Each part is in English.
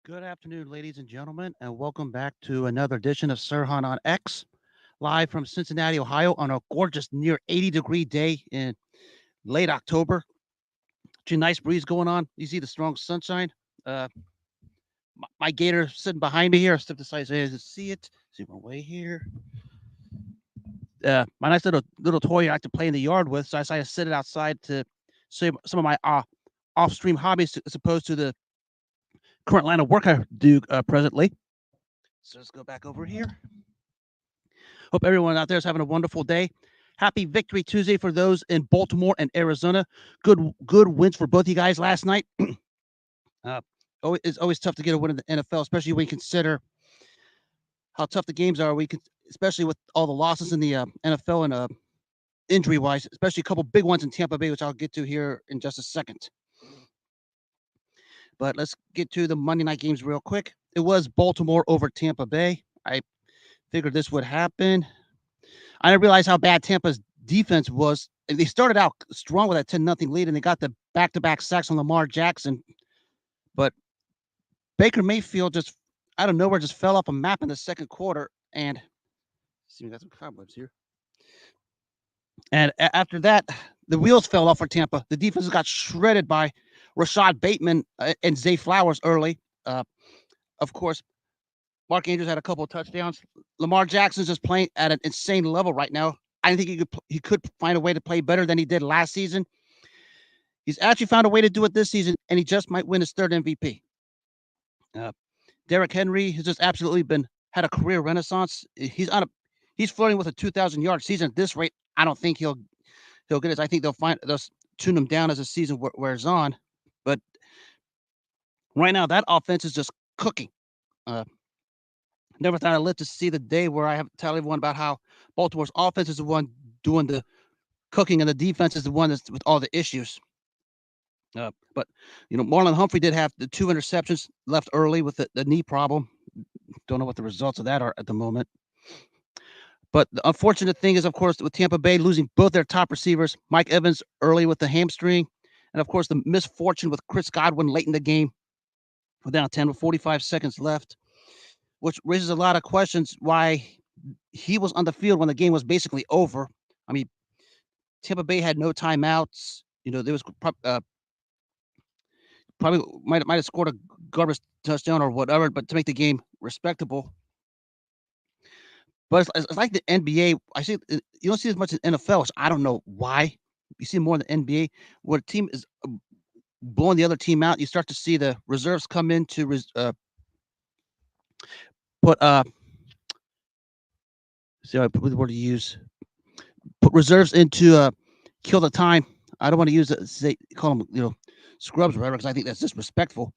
Good afternoon, ladies and gentlemen, and welcome back to another edition of Sirhan on X, live from Cincinnati, Ohio, on a gorgeous near 80-degree day in late October. Actually, nice breeze going on. You see the strong sunshine. Uh, my gator sitting behind me here. I stepped aside so you guys see it. See my way here. My nice little toy I like to play in the yard with, so I decided to sit it outside to save some of my off-stream hobbies as opposed to the current line of work I do presently. So let's go back over here. Hope everyone out there is having a wonderful day. Happy Victory Tuesday for those in Baltimore and Arizona. Good wins for both of you guys last night. uh, it's always tough to get a win in the NFL, especially when you consider how tough the games are. Especially with all the losses in the NFL and injury wise, especially a couple big ones in Tampa Bay, which I'll get to here in just a second. But let's get to the Monday night games real quick. It was Baltimore over Tampa Bay. I figured this would happen. I didn't realize how bad Tampa's defense was. They started out strong with that 10-0 lead, and they got the back-to-back sacks on Lamar Jackson. But Baker Mayfield just, out of nowhere, just fell off a map in the second quarter. And see, we got some cobwebs here. And after that, the wheels fell off for Tampa. The defense got shredded by Rashad Bateman and Zay Flowers early. Of course, Mark Andrews had a couple of touchdowns. Lamar Jackson's just playing at an insane level right now. I think he could find a way to play better than he did last season. He's actually found a way to do it this season, and he just might win his third MVP. Derrick Henry has just absolutely had a career renaissance. He's flirting with a 2,000-yard season at this rate. I don't think he'll get it. I think they'll tune him down as the season wears on. But right now, that offense is just cooking. Never thought I'd live to see the day where I have to tell everyone about how Baltimore's offense is the one doing the cooking and the defense is the one that's with all the issues. But Marlon Humphrey did have the 2 interceptions left early with the knee problem. Don't know what the results of that are at the moment. But the unfortunate thing is, of course, with Tampa Bay losing both their top receivers, Mike Evans early with the hamstring, and of course the misfortune with Chris Godwin late in the game. We're down 10 with 45 seconds left, which raises a lot of questions why he was on the field when the game was basically over. I mean, Tampa Bay had no timeouts. There was probably might have scored a garbage touchdown or whatever, but to make the game respectable. But it's like the NBA. I see you don't see as much in NFL. So I don't know why. You see more in the NBA where a team is blowing the other team out. You start to see the reserves come in to put see what word to use. Put reserves into kill the time. I don't want to use it. Call them scrubs or whatever because I think that's disrespectful.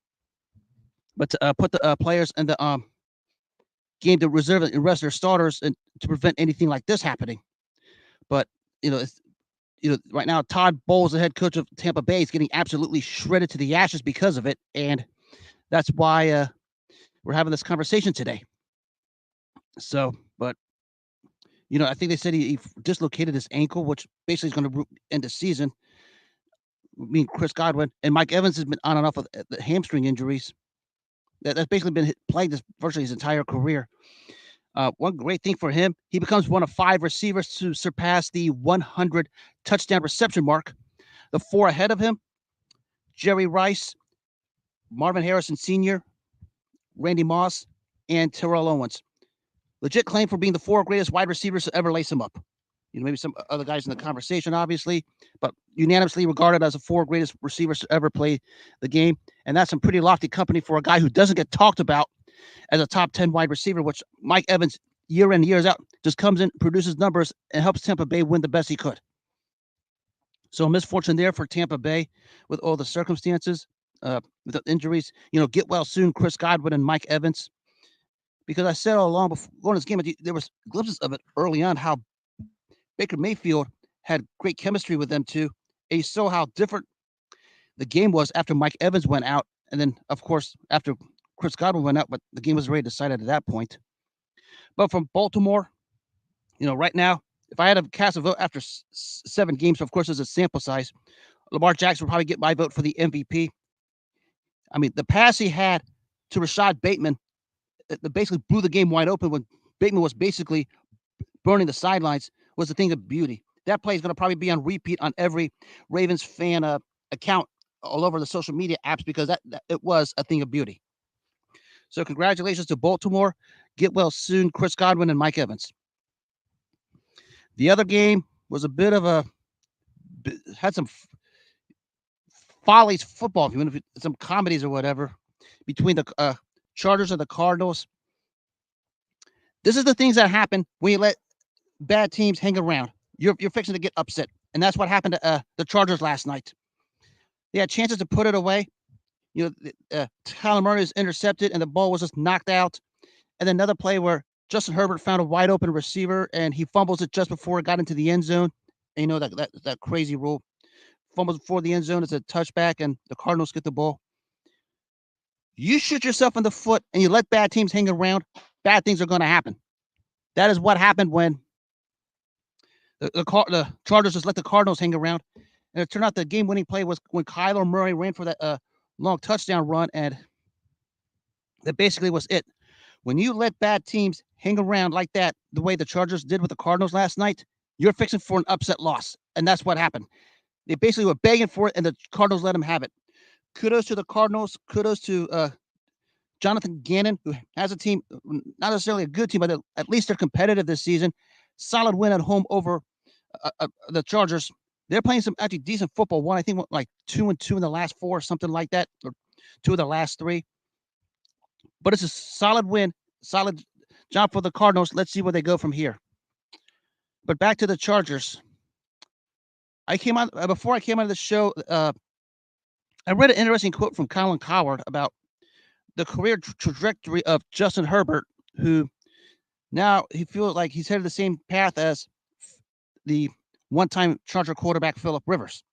But to put the players in the game to reserve and rest their starters and to prevent anything like this happening. But right now Todd Bowles, the head coach of Tampa Bay, is getting absolutely shredded to the ashes because of it, and that's why we're having this conversation today. So, but I think they said he dislocated his ankle, which basically is going to end the season. I mean, Chris Godwin and Mike Evans has been on and off with the hamstring injuries. That's basically been playing this virtually his entire career. One great thing for him, he becomes one of 5 receivers to surpass the 100 touchdown reception mark. The 4 ahead of him, Jerry Rice, Marvin Harrison Sr., Randy Moss, and Terrell Owens. Legit claim for being the 4 greatest wide receivers to ever lace him up. Maybe some other guys in the conversation, obviously, but unanimously regarded as the 4 greatest receivers to ever play the game. And that's some pretty lofty company for a guy who doesn't get talked about as a top 10 wide receiver, which Mike Evans, year in, years out, just comes in, produces numbers, and helps Tampa Bay win the best he could. So misfortune there for Tampa Bay with all the circumstances, with the injuries. Get well soon, Chris Godwin and Mike Evans. Because I said all along before going to this game, there was glimpses of it early on how Baker Mayfield had great chemistry with them too. And you saw how different the game was after Mike Evans went out. And then, of course, after Chris Godwin went out, but the game was already decided at that point. But from Baltimore, right now, if I had to cast a vote after 7 games, of course, there's a sample size, Lamar Jackson would probably get my vote for the MVP. I mean, the pass he had to Rashad Bateman that basically blew the game wide open when Bateman was basically burning the sidelines was a thing of beauty. That play is going to probably be on repeat on every Ravens fan account all over the social media apps because that it was a thing of beauty. So congratulations to Baltimore. Get well soon, Chris Godwin and Mike Evans. The other game was a bit of a had some follies football, if you want, some comedies or whatever between the Chargers and the Cardinals. This is the things that happen when you let bad teams hang around. You're fixing to get upset, and that's what happened to the Chargers last night. They had chances to put it away. Kyler Murray was intercepted, and the ball was just knocked out. And then another play where Justin Herbert found a wide open receiver, and he fumbles it just before it got into the end zone. And that crazy rule: fumbles before the end zone is a touchback, and the Cardinals get the ball. You shoot yourself in the foot, and you let bad teams hang around. Bad things are going to happen. That is what happened when the Chargers just let the Cardinals hang around. And it turned out the game-winning play was when Kyler Murray ran for that long touchdown run, and that basically was it. When you let bad teams hang around like that, the way the Chargers did with the Cardinals last night, you're fixing for an upset loss, and that's what happened. They basically were begging for it, and the Cardinals let them have it. Kudos to the Cardinals. Kudos to Jonathan Gannon, who has a team, not necessarily a good team, but at least they're competitive this season. Solid win at home over the Chargers. They're playing some actually decent football. One, I think, like 2-2 in the last 4, something like that, or 2 of the last 3. But it's a solid win, solid job for the Cardinals. Let's see where they go from here. But back to the Chargers. Before I came on the show, I read an interesting quote from Colin Cowherd about the career trajectory of Justin Herbert, who now he feels like he's headed the same path as the one-time Charger quarterback Phillip Rivers.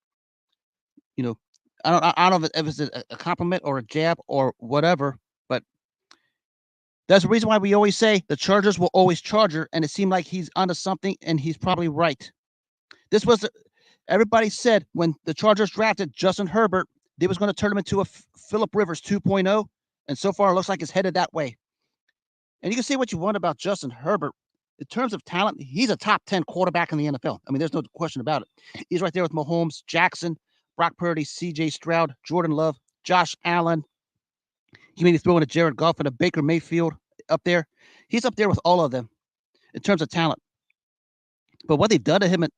I don't know if it's a compliment or a jab or whatever, but that's the reason why we always say the Chargers will always Charger, and it seemed like he's onto something, and he's probably right. This was everybody said when the Chargers drafted Justin Herbert, they was going to turn him into a Phillip Rivers 2.0, and so far it looks like it's headed that way. And you can say what you want about Justin Herbert. In terms of talent, he's a top 10 quarterback in the NFL. I mean, there's no question about it. He's right there with Mahomes, Jackson, Brock Purdy, C.J. Stroud, Jordan Love, Josh Allen. He may be throwing a Jared Goff and a Baker Mayfield up there. He's up there with all of them in terms of talent. But what they've done to him in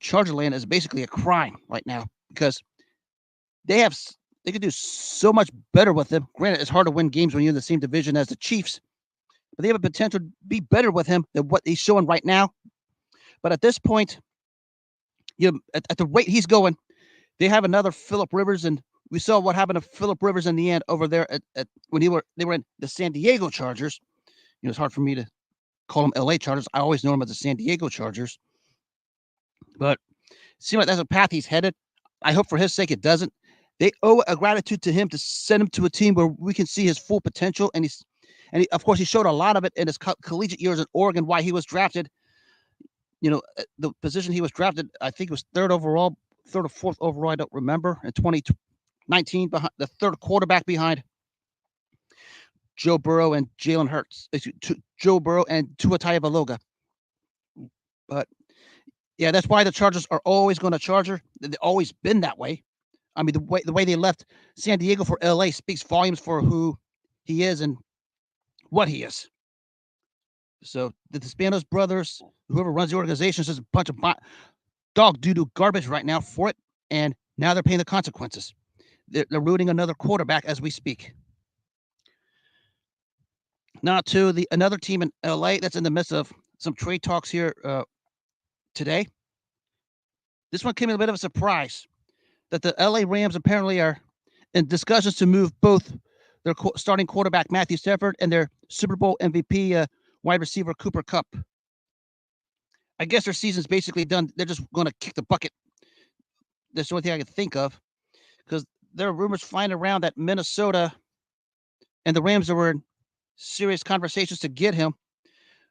Charger land is basically a crime right now because they could do so much better with him. Granted, it's hard to win games when you're in the same division as the Chiefs, but they have a potential to be better with him than what he's showing right now. But at this point, at the rate he's going, they have another Phillip Rivers, and we saw what happened to Phillip Rivers in the end over there at when they were in the San Diego Chargers. It's hard for me to call them LA Chargers. I always know them as the San Diego Chargers. But it seems like that's a path he's headed. I hope for his sake it doesn't. They owe a gratitude to him to send him to a team where we can see his full potential, and of course he showed a lot of it in his collegiate years in Oregon. Why he was drafted, the position he was drafted, I think it was 3rd or 4th overall. I don't remember. In 2019, behind the 3rd quarterback behind Joe Burrow and Jalen Hurts. Joe Burrow and Tua Tagovailoa. But yeah, that's why the Chargers are always going to Charger. They've always been that way. I mean, the way they left San Diego for LA speaks volumes for who he is and what he is. So the Spanos brothers, whoever runs the organization, is just a bunch of dog doo-doo garbage right now for it, and now they're paying the consequences. They're rooting another quarterback as we speak. Now to another team in LA that's in the midst of some trade talks here today. This one came as a bit of a surprise that the LA Rams apparently are in discussions to move both their starting quarterback Matthew Stafford and their Super Bowl MVP wide receiver Cooper Kupp. I guess their season's basically done. They're just going to kick the bucket. That's the only thing I can think of, because there are rumors flying around that Minnesota and the Rams were in serious conversations to get him,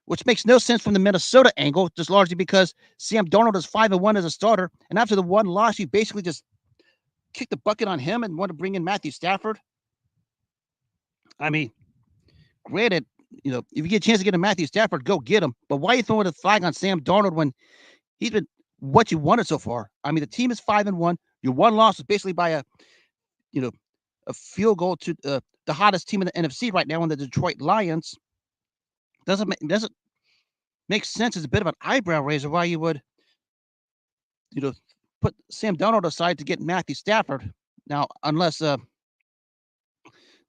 which makes no sense from the Minnesota angle, just largely because Sam Darnold is 5-1 as a starter, and after the one loss, you basically just kicked the bucket on him and want to bring in Matthew Stafford. I mean, granted, if you get a chance to get a Matthew Stafford, go get him. But why are you throwing a flag on Sam Darnold when he's been what you wanted so far? I mean, the team is 5-1. Your one loss is basically by you know a field goal to the hottest team in the NFC right now, in the Detroit Lions. Doesn't make sense. It's a bit of an eyebrow raiser why you would you know put Sam Darnold aside to get Matthew Stafford. Now, unless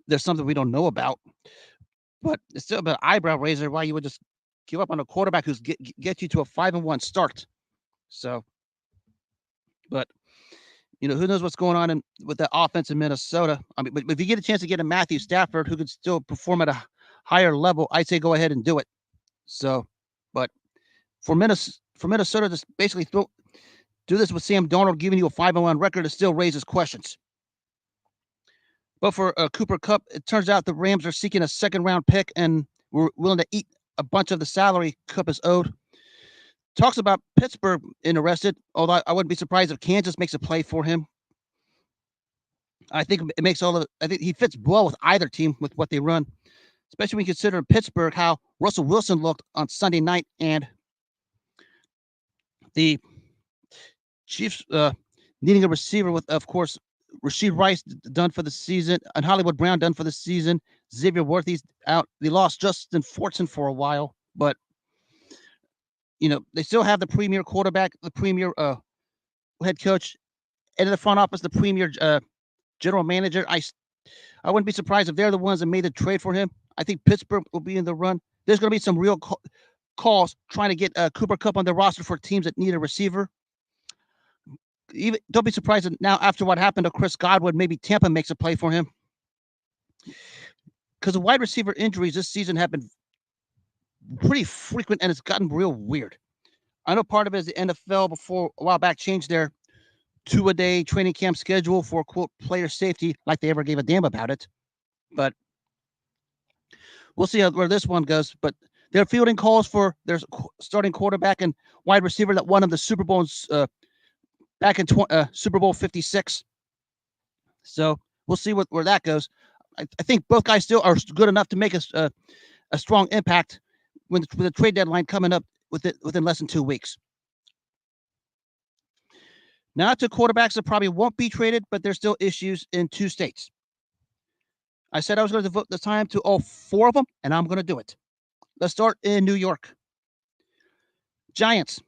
there's something we don't know about, but it's still a bit of eyebrow raiser why you would just give up on a quarterback who's get you to a 5-1 start. So, but who knows what's going on with the offense in Minnesota. I mean, but if you get a chance to get a Matthew Stafford who could still perform at a higher level, I'd say go ahead and do it. So, but for Minnesota to basically do this with Sam Darnold giving you a 5-1 record, it still raises questions. But for Cooper Kupp, it turns out the Rams are seeking a second-round pick and were willing to eat a bunch of the salary Kupp is owed. Talks about Pittsburgh interested, although I wouldn't be surprised if Kansas makes a play for him. I think it makes I think he fits well with either team with what they run, especially when you consider in Pittsburgh how Russell Wilson looked on Sunday night and the Chiefs needing a receiver with, of course, Rashid Rice done for the season and Hollywood Brown done for the season. Xavier Worthy's out. They lost Justin Fortson for a while, but they still have the premier quarterback, the premier head coach, and in the front office, the premier general manager. I wouldn't be surprised if they're the ones that made the trade for him. I think Pittsburgh will be in the run. There's going to be some real calls trying to get Cooper Kupp on their roster for teams that need a receiver. Don't be surprised now after what happened to Chris Godwin, maybe Tampa makes a play for him. Because the wide receiver injuries this season have been pretty frequent, and it's gotten real weird. I know part of it is the NFL before a while back changed their 2-a-day training camp schedule for, quote, player safety, like they ever gave a damn about it. But we'll see where this one goes. But they're fielding calls for their starting quarterback and wide receiver that won them the Super Bowl back in Super Bowl 56. So we'll see where that goes. I think both guys still are good enough to make a strong impact with the trade deadline coming up within less than 2 weeks. Now to quarterbacks that probably won't be traded, but there's still issues in 2 states. I said I was going to devote the time to all 4 of them, and I'm going to do it. Let's start in New York. Giants.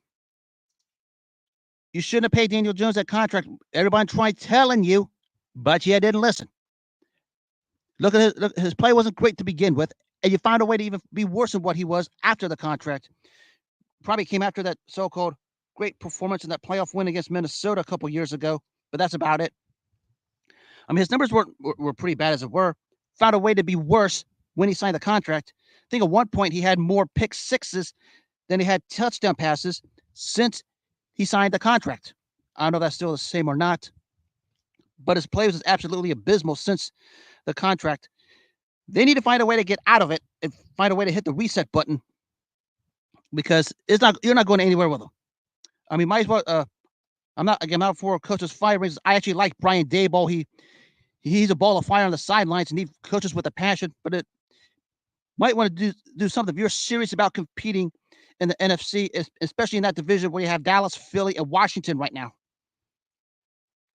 You shouldn't have paid Daniel Jones that contract. Everybody tried telling you, but you didn't listen. Look at his play wasn't great to begin with, and you found a way to even be worse than what he was after the contract. Probably came after that so-called great performance in that playoff win against Minnesota a couple years ago, but that's about it. I mean, his numbers were pretty bad as it were. Found a way to be worse when he signed the contract. I think at one point he had more pick sixes than he had touchdown passes since he signed the contract. I don't know if that's still the same or not, but his play was absolutely abysmal since the contract. They need to find a way to get out of it and find a way to hit the reset button because you're not going anywhere with him. I mean, might as well. I'm not for coaches firing. I actually like Brian Daboll. He's a ball of fire on the sidelines and need coaches with a passion, but it might want to do something if you're serious about competing in the NFC, especially in that division where you have Dallas, Philly, and Washington right now.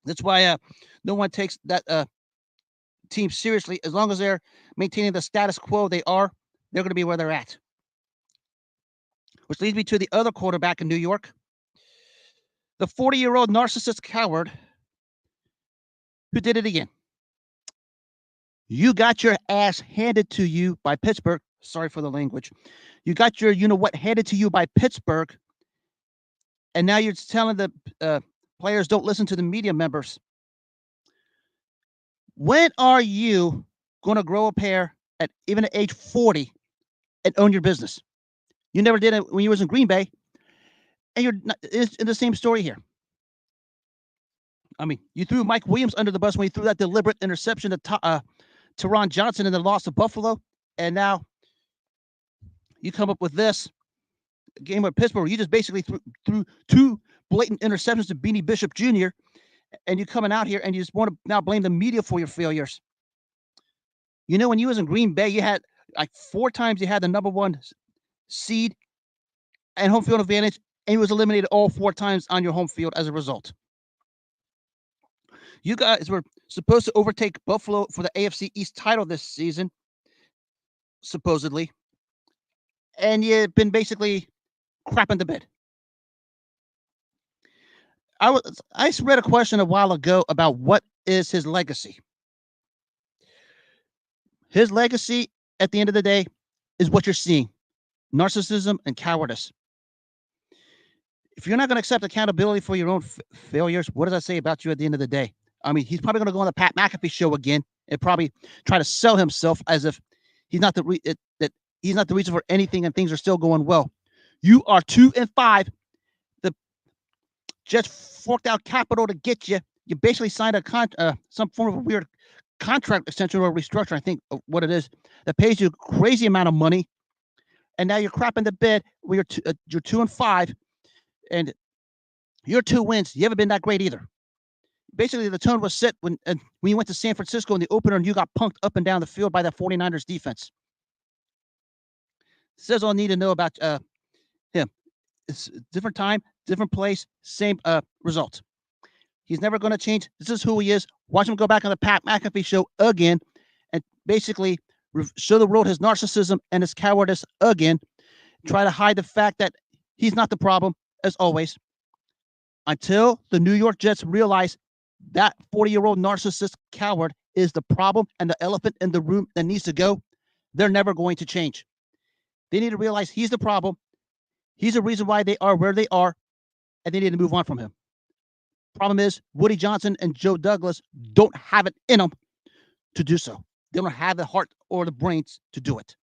That's why no one takes that team seriously. As long as they're maintaining the status quo they're going to be where they're at. Which leads me to the other quarterback in New York, the 40-year-old narcissist coward who did it again. You got your ass handed to you by Pittsburgh. Sorry for the language. You got your you-know-what handed to you by Pittsburgh, and now you're telling the players don't listen to the media members. When are you going to grow a pair at even at age 40 and own your business? You never did it when you was in Green Bay, and you're not, it's in the same story here. I mean, you threw Mike Williams under the bus when you threw that deliberate interception to Teron Johnson in the loss to Buffalo, and now you come up with this game with Pittsburgh. You just basically threw 2 blatant interceptions to Beanie Bishop Jr., and you're coming out here and you just want to now blame the media for your failures. When you was in Green Bay, you had like 4 times you had the number one seed and home field advantage, and you was eliminated all 4 times on your home field as a result. You guys were supposed to overtake Buffalo for the AFC East title this season, supposedly, and you've been basically crapping the bed. I read a question a while ago about what is his legacy. His legacy, at the end of the day, is what you're seeing: narcissism and cowardice. If you're not going to accept accountability for your own failures, what does that say about you at the end of the day? I mean, he's probably going to go on the Pat McAfee show again and probably try to sell himself as if he's not that he's not the reason for anything and things are still going well. You are 2-5. The Jets forked out capital to get you. You basically signed some form of a weird contract extension or restructure, I think what it is, that pays you a crazy amount of money, and now you're crapping the bed. You're 2-5, and your 2 wins. You haven't been that great either. Basically, the tone was set when you went to San Francisco in the opener and you got punked up and down the field by that 49ers defense. Says all I need to know about him. It's a different time, different place, same result. He's never going to change. This is who he is. Watch him go back on the Pat McAfee show again and basically show the world his narcissism and his cowardice again. Try to hide the fact that he's not the problem, as always. Until the New York Jets realize that 40-year-old narcissist coward is the problem and the elephant in the room that needs to go, they're never going to change. They need to realize he's the problem. He's the reason why they are where they are, and they need to move on from him. Problem is, Woody Johnson and Joe Douglas don't have it in them to do so. They don't have the heart or the brains to do it.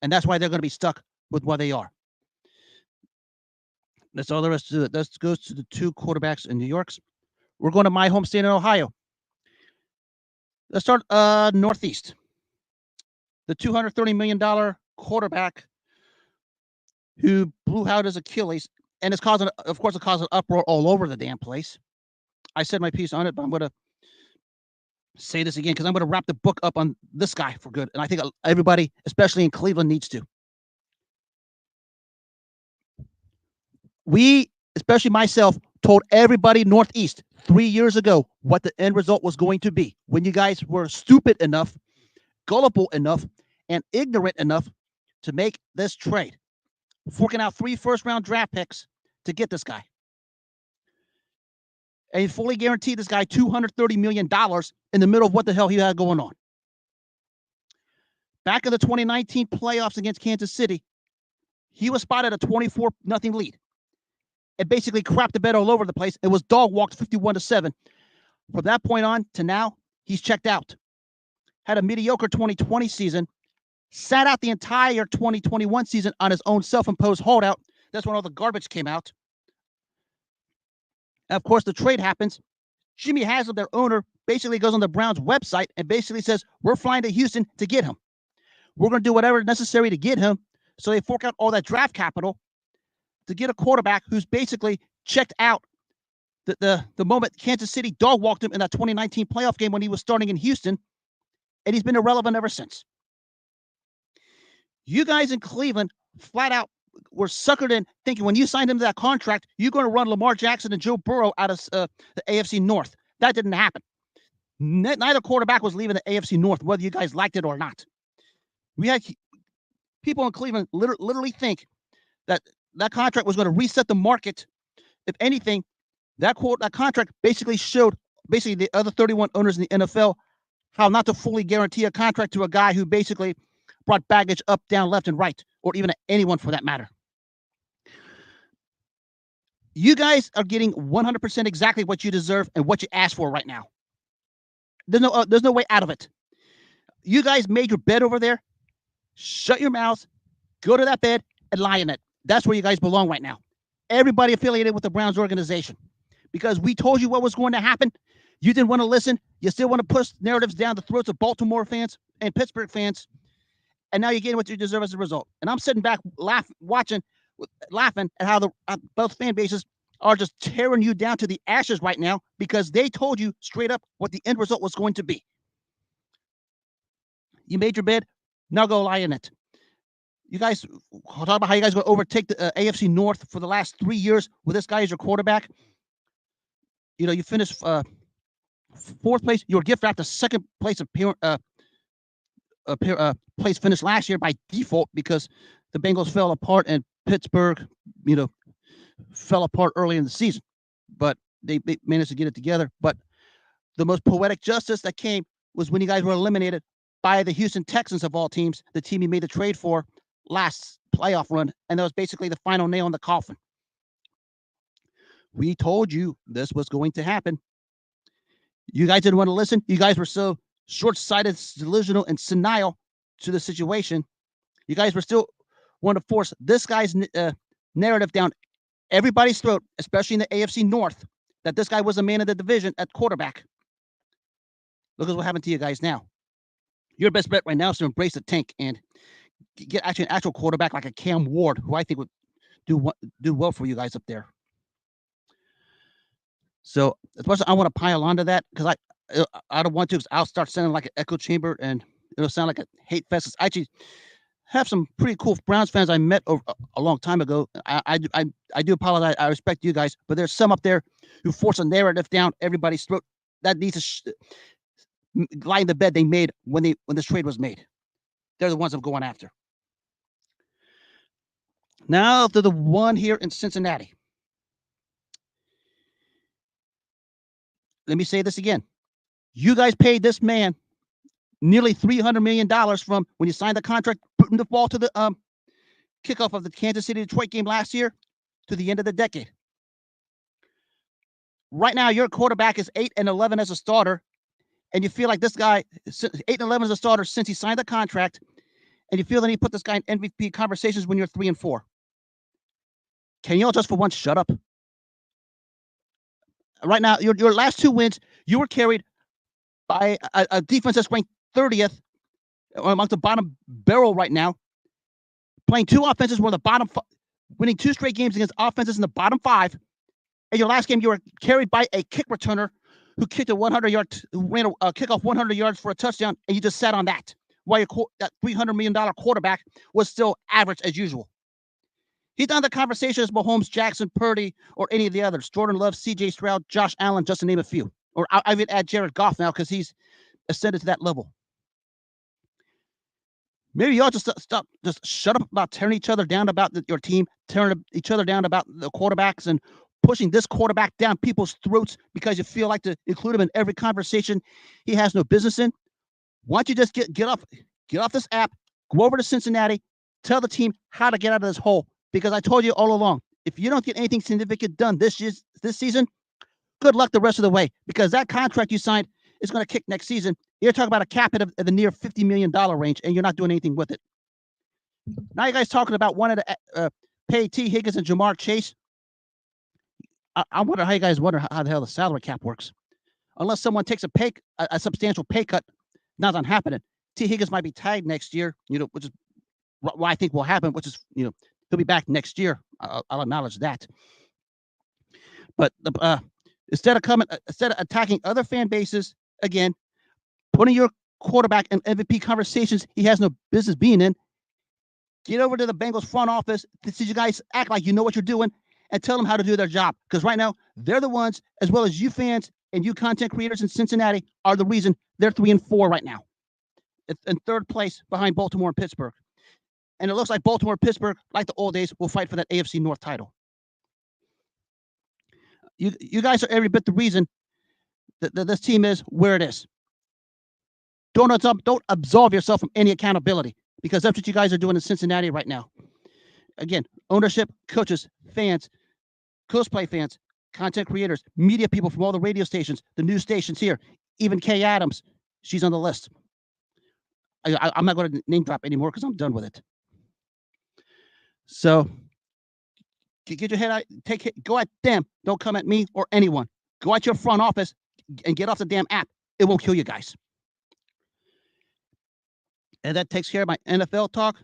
And that's why they're going to be stuck with what they are. That's all there is to it. That goes to the 2 quarterbacks in New York's. We're going to my home state in Ohio. Let's start Northeast. The $230 million quarterback who blew out his Achilles and is causing, of course, an uproar all over the damn place. I said my piece on it, but I'm going to say this again because I'm going to wrap the book up on this guy for good. And I think everybody, especially in Cleveland, needs to. We, especially myself, told everybody Northeast 3 years ago what the end result was going to be when you guys were stupid enough, gullible enough, and ignorant enough to make this trade, forking out 3 first-round draft picks to get this guy. And he fully guaranteed this guy $230 million in the middle of what the hell he had going on. Back in the 2019 playoffs against Kansas City, he was spotted a 24-0 lead. It basically crapped the bed all over the place. It was dog walked 51-7. From that point on to now, he's checked out. Had a mediocre 2020 season, sat out the entire 2021 season on his own self-imposed holdout. That's when all the garbage came out. And of course, the trade happens. Jimmy Haslam, their owner, basically goes on the Browns website and basically says, we're flying to Houston to get him. We're going to do whatever necessary to get him. So they fork out all that draft capital to get a quarterback who's basically checked out the moment Kansas City dog walked him in that 2019 playoff game when he was starting in Houston, and he's been irrelevant ever since. You guys in Cleveland flat out were suckered in thinking when you signed him to that contract, you're going to run Lamar Jackson and Joe Burrow out of the AFC North. That didn't happen. Neither quarterback was leaving the AFC North, whether you guys liked it or not. We had people in Cleveland literally think that contract was going to reset the market. If anything, that contract basically showed the other 31 owners in the NFL how not to fully guarantee a contract to a guy who basically brought baggage up, down, left, and right, or even anyone for that matter. You guys are getting 100% exactly what you deserve and what you asked for right now. There's no way out of it. You guys made your bed over there. Shut your mouths, go to that bed, and lie in it. That's where you guys belong right now. Everybody affiliated with the Browns organization. Because we told you what was going to happen. You didn't want to listen. You still want to push narratives down the throats of Baltimore fans and Pittsburgh fans. And now you're getting what you deserve as a result. And I'm sitting back laughing at how both fan bases are just tearing you down to the ashes right now because they told you straight up what the end result was going to be. You made your bed. Now go lie in it. You guys talk about how you guys going to overtake the AFC North for the last 3 years with this guy as your quarterback. You finished fourth place. You were gift wrapped the second place place finished last year by default because the Bengals fell apart and Pittsburgh, fell apart early in the season. But they managed to get it together. But the most poetic justice that came was when you guys were eliminated by the Houston Texans of all teams, the team you made the trade for last playoff run, and that was basically the final nail in the coffin. We told you this was going to happen. You guys didn't want to listen. You guys were so short-sighted, delusional, and senile to the situation. You guys were still want to force this guy's narrative down everybody's throat, especially in the AFC North, that this guy was a man of the division at quarterback. Look at what happened to you guys now. Your best bet right now is to embrace the tank and get actually an actual quarterback like a Cam Ward, who I think would do well for you guys up there. So as much as I want to pile onto that, because I don't want to, because I'll start sounding like an echo chamber and it'll sound like a hate fest. I actually have some pretty cool Browns fans I met a long time ago. I do apologize. I respect you guys, but there's some up there who force a narrative down everybody's throat that needs to lie in the bed they made when this trade was made. They're the ones I'm going after. Now to the one here in Cincinnati. Let me say this again. You guys paid this man nearly $300 million from when you signed the contract, putting the ball to the kickoff of the Kansas City-Detroit game last year to the end of the decade. Right now, your quarterback is 8-11 as a starter, and you feel like this guy 8-11 as a starter since he signed the contract, and you feel that he put this guy in MVP conversations when you're 3-4. Can y'all just for once shut up? Right now, your last 2 wins, you were carried by a defense that's ranked 30th among the bottom barrel right now, playing 2 offenses were the bottom, winning 2 straight games against offenses in the bottom 5. And your last game, you were carried by a kick returner who kicked a 100-yard, ran a kickoff 100 yards for a touchdown, and you just sat on that while that $300 million quarterback was still average as usual. He's not in the conversation as Mahomes, Jackson, Purdy, or any of the others. Jordan Love, C.J. Stroud, Josh Allen, just to name a few. Or I even add Jared Goff now because he's ascended to that level. Maybe y'all just shut up about tearing each other down about your team, tearing each other down about the quarterbacks, and pushing this quarterback down people's throats because you feel like to include him in every conversation he has no business in. Why don't you just get off this app, go over to Cincinnati, tell the team how to get out of this hole. Because I told you all along, if you don't get anything significant done this season, good luck the rest of the way. Because that contract you signed is going to kick next season. You're talking about a cap at the near $50 million range, and you're not doing anything with it. Now you guys talking about wanting to pay T. Higgins and Jamar Chase. I wonder how you guys wonder how the hell the salary cap works. Unless someone takes a substantial pay cut, not happening. T. Higgins might be tagged next year, which is what I think will happen, which is, he'll be back next year. I'll acknowledge that. But instead of attacking other fan bases, again, putting your quarterback in MVP conversations he has no business being in, get over to the Bengals front office to see you guys act like you know what you're doing and tell them how to do their job. Because right now, they're the ones, as well as you fans and you content creators in Cincinnati, are the reason they're 3-4 right now. In third place behind Baltimore and Pittsburgh. And it looks like Baltimore and Pittsburgh, like the old days, will fight for that AFC North title. You guys are every bit the reason that this team is where it is. Don't absolve yourself from any accountability, because that's what you guys are doing in Cincinnati right now. Again, ownership, coaches, fans, cosplay fans, content creators, media people from all the radio stations, the news stations here, even Kay Adams, she's on the list. I'm not going to name drop anymore because I'm done with it. So get your head out, go at them. Don't come at me or anyone. Go at your front office and get off the damn app. It won't kill you guys. And that takes care of my NFL talk.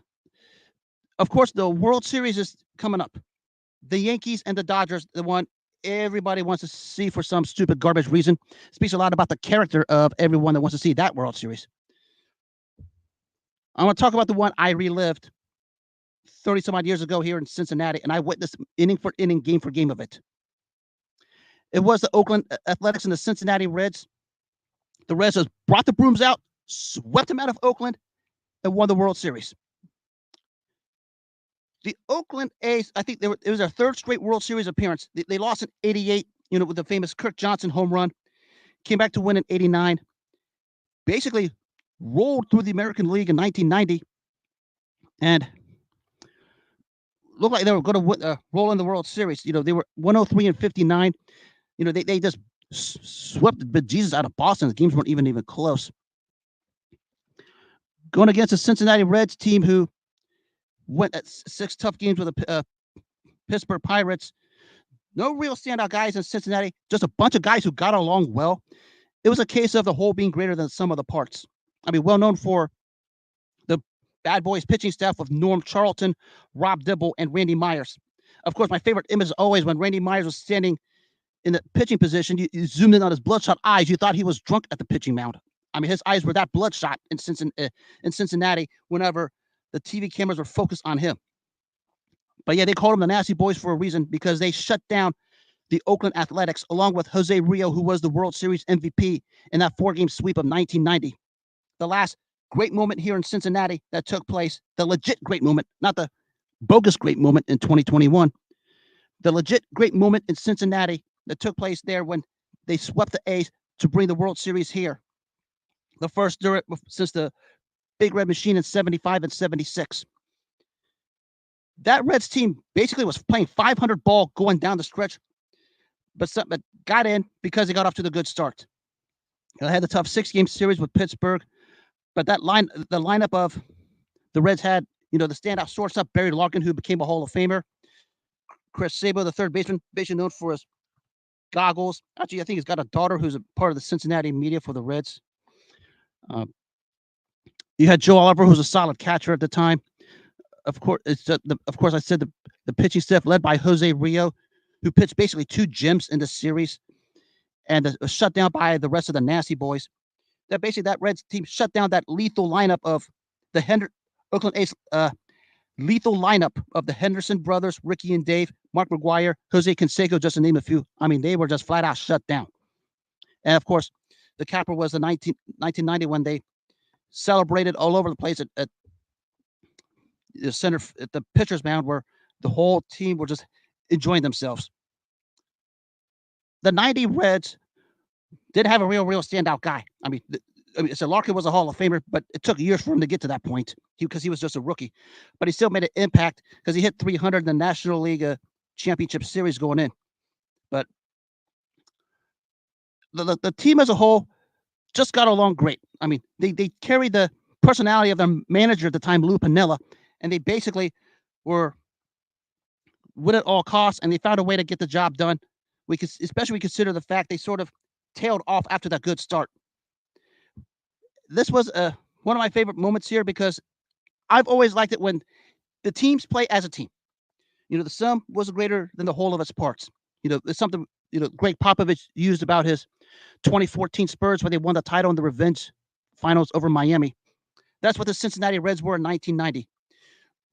Of course, the World Series is coming up. The Yankees and the Dodgers, the one everybody wants to see for some stupid garbage reason. Speaks a lot about the character of everyone that wants to see that World Series. I want to talk about the one I relived 30 some odd years ago here in Cincinnati, and I witnessed inning for inning, game for game of it. It was the Oakland Athletics and the Cincinnati Reds. The Reds just brought the brooms out, swept them out of Oakland, and won the World Series. The Oakland A's, I think it was their third straight World Series appearance. They lost in '88, with the famous Kirk Johnson home run. Came back to win in '89. Basically rolled through the American League in 1990, and looked like they were going to roll in the World Series. They were 103 and 59. They just swept the bejesus out of Boston. The games weren't even close. Going against the Cincinnati Reds team who went at 6 tough games with the Pittsburgh Pirates. No real standout guys in Cincinnati, just a bunch of guys who got along well. It was a case of the whole being greater than the sum of the parts. I mean, well known for the Bad Boys pitching staff with Norm Charlton, Rob Dibble, and Randy Myers. Of course, my favorite image is always when Randy Myers was standing in the pitching position. You zoomed in on his bloodshot eyes. You thought he was drunk at the pitching mound. I mean, his eyes were that bloodshot in Cincinnati whenever the TV cameras were focused on him. But yeah, they called him the Nasty Boys for a reason, because they shut down the Oakland Athletics along with Jose Rio, who was the World Series MVP in that 4-game sweep of 1990. The last great moment here in Cincinnati that took place, the legit great moment, not the bogus great moment in 2021. The legit great moment in Cincinnati that took place there when they swept the A's to bring the World Series here. The first since the Big Red Machine in 75 and 76. That Reds team basically was playing 500 ball going down the stretch, but got in because they got off to the good start. They had the tough 6-game series with Pittsburgh, but the lineup of the Reds had, the standout shortstop Barry Larkin, who became a Hall of Famer. Chris Sabo, the third baseman, basically known for his goggles. Actually, I think he's got a daughter who's a part of the Cincinnati media for the Reds. You had Joe Oliver, who was a solid catcher at the time. Of course, I said the pitching staff led by Jose Rio, who pitched basically 2 gems in the series, and was shut down by the rest of the Nasty Boys. That Reds team shut down that lethal lineup of the Oakland A's lethal lineup of the Henderson brothers, Ricky and Dave, Mark McGuire, Jose Canseco, just to name a few. I mean, they were just flat out shut down. And of course, the capper was the 1990 when they celebrated all over the place at the center, at the pitcher's mound, where the whole team were just enjoying themselves. The 90 Reds did have a real standout guy. I mean, so Larkin was a Hall of Famer, but it took years for him to get to that point because he was just a rookie. But he still made an impact because he hit 300 in the National League Championship Series going in. But the team as a whole just got along great. I mean, they carried the personality of their manager at the time, Lou Piniella, and they basically were win at all costs, and they found a way to get the job done. Especially consider the fact they sort of tailed off after that good start. This was one of my favorite moments here because I've always liked it when the teams play as a team. The sum was greater than the whole of its parts. It's something, Greg Popovich used about his 2014 Spurs when they won the title in the revenge finals over Miami. That's what the Cincinnati Reds were in 1990.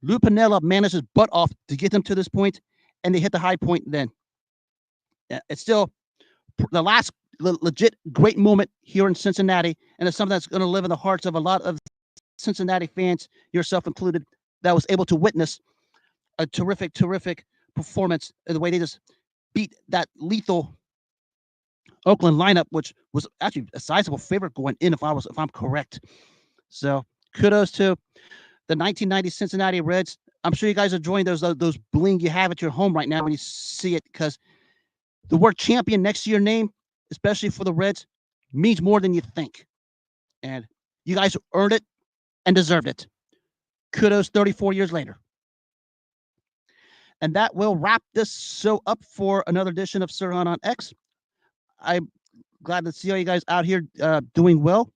Lou Piniella managed his butt off to get them to this point, and they hit the high point then. It's still the last legit great moment here in Cincinnati, and it's something that's going to live in the hearts of a lot of Cincinnati fans, yourself included, that was able to witness a terrific performance in the way they just beat that lethal Oakland lineup, which was actually a sizable favorite going in, if I'm correct. So kudos to the 1990 Cincinnati Reds. I'm sure you guys are enjoying those bling you have at your home right now when you see it, because the word champion next to your name, especially for the Reds, means more than you think. And you guys earned it and deserved it. Kudos 34 years later. And that will wrap this show up for another edition of Sirhan on X. I'm glad to see all you guys out here doing well.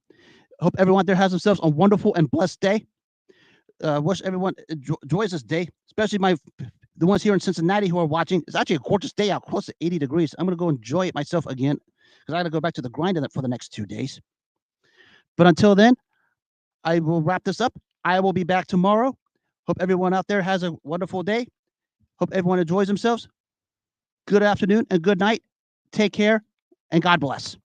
Hope everyone there has themselves a wonderful and blessed day. Wish everyone enjoys this day, especially the ones here in Cincinnati who are watching. It's actually a gorgeous day out, close to 80 degrees. I'm going to go enjoy it myself again because I got to go back to the grind for the next 2 days. But until then, I will wrap this up. I will be back tomorrow. Hope everyone out there has a wonderful day. Hope everyone enjoys themselves. Good afternoon and good night. Take care and God bless.